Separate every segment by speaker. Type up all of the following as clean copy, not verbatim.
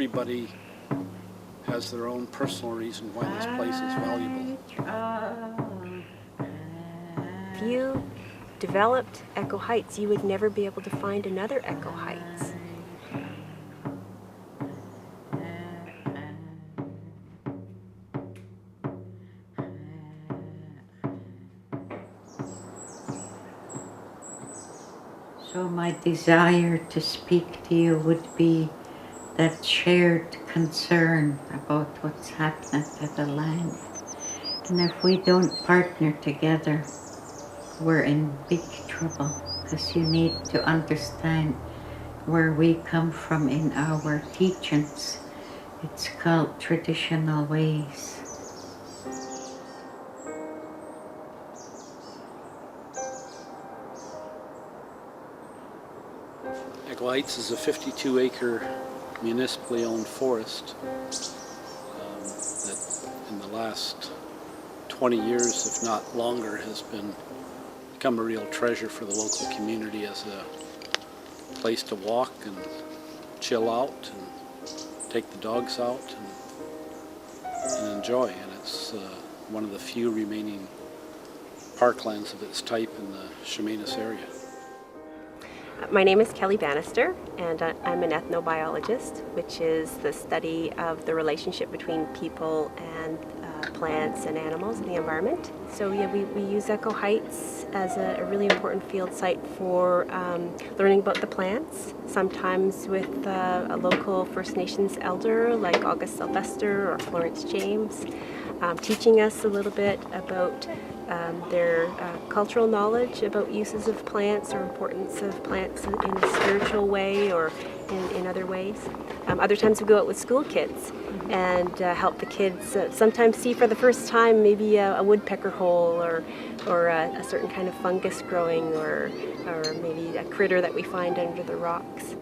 Speaker 1: everybody has their own personal reason why this place is valuable.
Speaker 2: If you developed Echo Heights, you would never be able to find another Echo Heights.
Speaker 3: So my desire to speak to you would be that shared concern about what's happening to the land. And if we don't partner together, we're in big trouble, because you need to understand where we come from in our teachings. It's called traditional ways.
Speaker 1: Echo Heights is a 52-acre municipally owned forest that in the last 20 years, if not longer, has become a real treasure for the local community as a place to walk and chill out and take the dogs out and enjoy. And it's one of the few remaining parklands of its type in the Chemainus area.
Speaker 2: My name is Kelly Bannister, and I'm an ethnobiologist, which is the study of the relationship between people and plants and animals in the environment. So yeah, we use Echo Heights as a really important field site for learning about the plants, sometimes with a local First Nations elder like August Sylvester or Florence James, teaching us a little bit about their cultural knowledge about uses of plants or importance of plants in a spiritual way or in other ways. Other times we go out with school kids and help the kids sometimes see for the first time maybe a woodpecker hole or a certain kind of fungus growing or maybe a critter that we find under the rocks.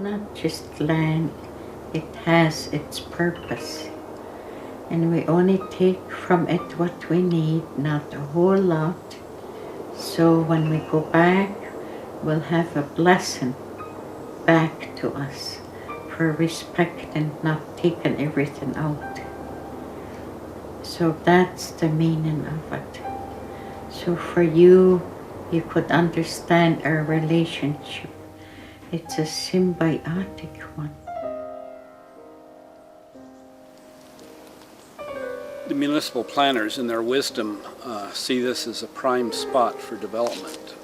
Speaker 3: Not just land, it has its purpose. And we only take from it what we need, not a whole lot. So when we go back, we'll have a blessing back to us for respecting, not taking everything out. So that's the meaning of it. So for you, you could understand our relationship. It's a symbiotic one.
Speaker 1: The municipal planners, in their wisdom, see this as a prime spot for development.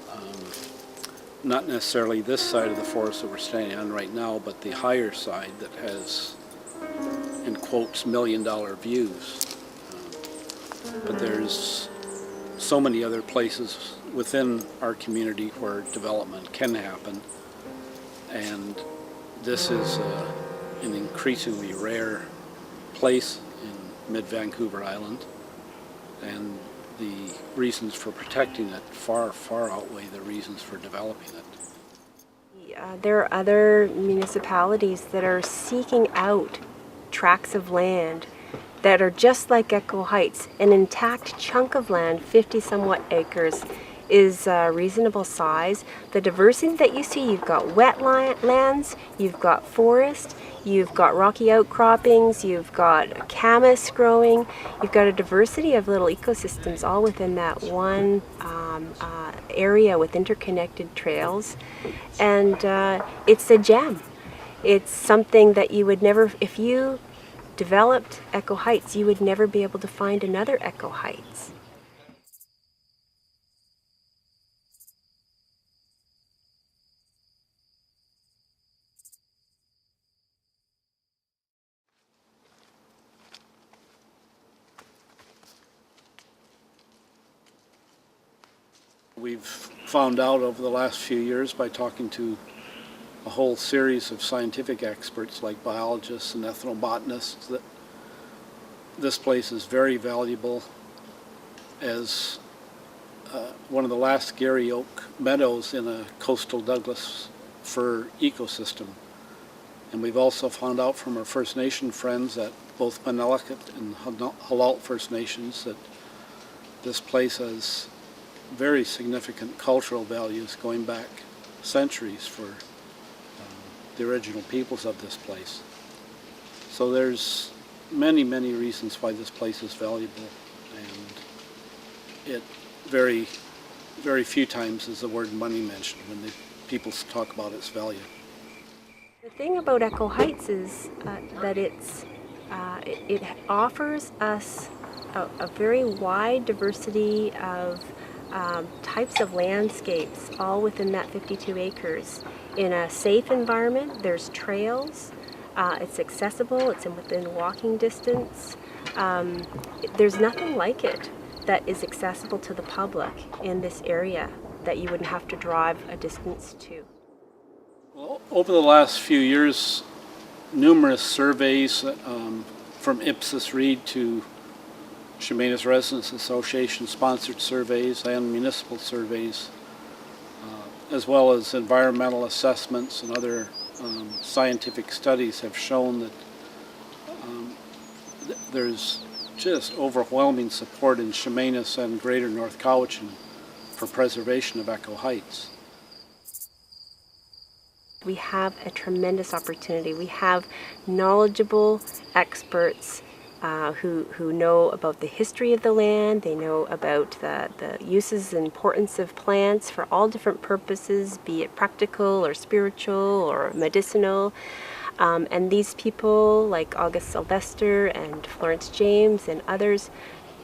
Speaker 1: Not necessarily this side of the forest that we're standing on right now, but the higher side that has, in quotes, million-dollar views. But there's so many other places within our community where development can happen. And this is an increasingly rare place in mid-Vancouver Island, and the reasons for protecting it far, far outweigh the reasons for developing it.
Speaker 2: There are other municipalities that are seeking out tracts of land that are just like Echo Heights. An intact chunk of land, 50-somewhat acres, is a reasonable size. The diversity that you see, you've got wetlands, you've got forest, you've got rocky outcroppings, you've got camas growing, you've got a diversity of little ecosystems all within that one area with interconnected trails. And it's a gem. It's something that you would never, if you developed Echo Heights, you would never be able to find another Echo Heights.
Speaker 1: We've found out over the last few years by talking to a whole series of scientific experts like biologists and ethnobotanists that this place is very valuable as one of the last Gary Oak meadows in a coastal Douglas fir ecosystem. And we've also found out from our First Nation friends at both Penelakut and Halalt First Nations that this place has very significant cultural values going back centuries for the original peoples of this place. So there's many, many reasons why this place is valuable, and it very, very few times is the word money mentioned when people talk about its value.
Speaker 2: The thing about Echo Heights is that it offers us a very wide diversity of types of landscapes, all within that 52 acres. In a safe environment, there's trails, it's accessible, it's within walking distance. There's nothing like it that is accessible to the public in this area that you wouldn't have to drive a distance to.
Speaker 1: Well, over the last few years, numerous surveys from Ipsos Reid to Chemainus Residents Association sponsored surveys and municipal surveys, as well as environmental assessments and other scientific studies have shown that there's just overwhelming support in Chemainus and Greater North Cowichan for preservation of Echo Heights.
Speaker 2: We have a tremendous opportunity. We have knowledgeable experts who know about the history of the land. They know about the uses and importance of plants for all different purposes, be it practical or spiritual or medicinal. And these people like August Sylvester and Florence James and others,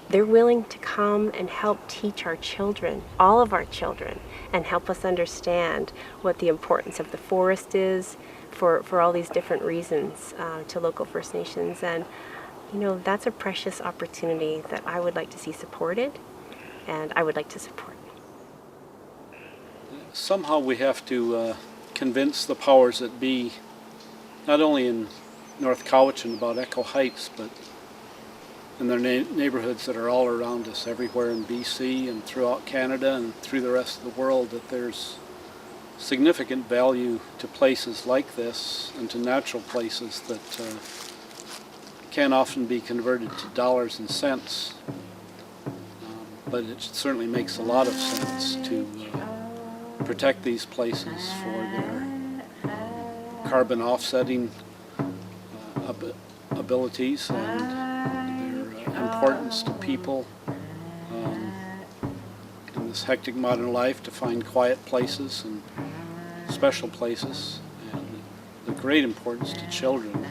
Speaker 2: they're willing to come and help teach our children, all of our children, and help us understand what the importance of the forest is for all these different reasons to local First Nations. And you know, that's a precious opportunity that I would like to see supported, and I would like to support.
Speaker 1: Somehow we have to convince the powers that be, not only in North Cowichan about Echo Heights, but in their neighborhoods that are all around us, everywhere in BC and throughout Canada and through the rest of the world, that there's significant value to places like this and to natural places that can often be converted to dollars and cents. But it certainly makes a lot of sense to protect these places for their carbon offsetting abilities and their importance to people in this hectic modern life, to find quiet places and special places, and the great importance to children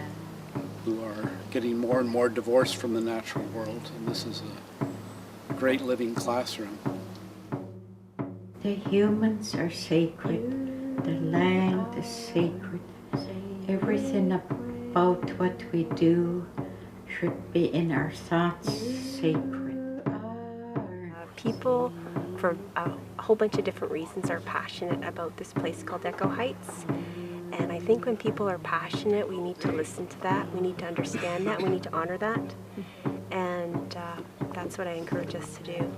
Speaker 1: who are getting more and more divorced from the natural world, and this is a great living classroom.
Speaker 3: The humans are sacred, the land is sacred. Everything about what we do should be in our thoughts sacred.
Speaker 2: People, for a whole bunch of different reasons, are passionate about this place called Echo Heights. And I think when people are passionate, we need to listen to that, we need to understand that, we need to honor that. And that's what I encourage us to do.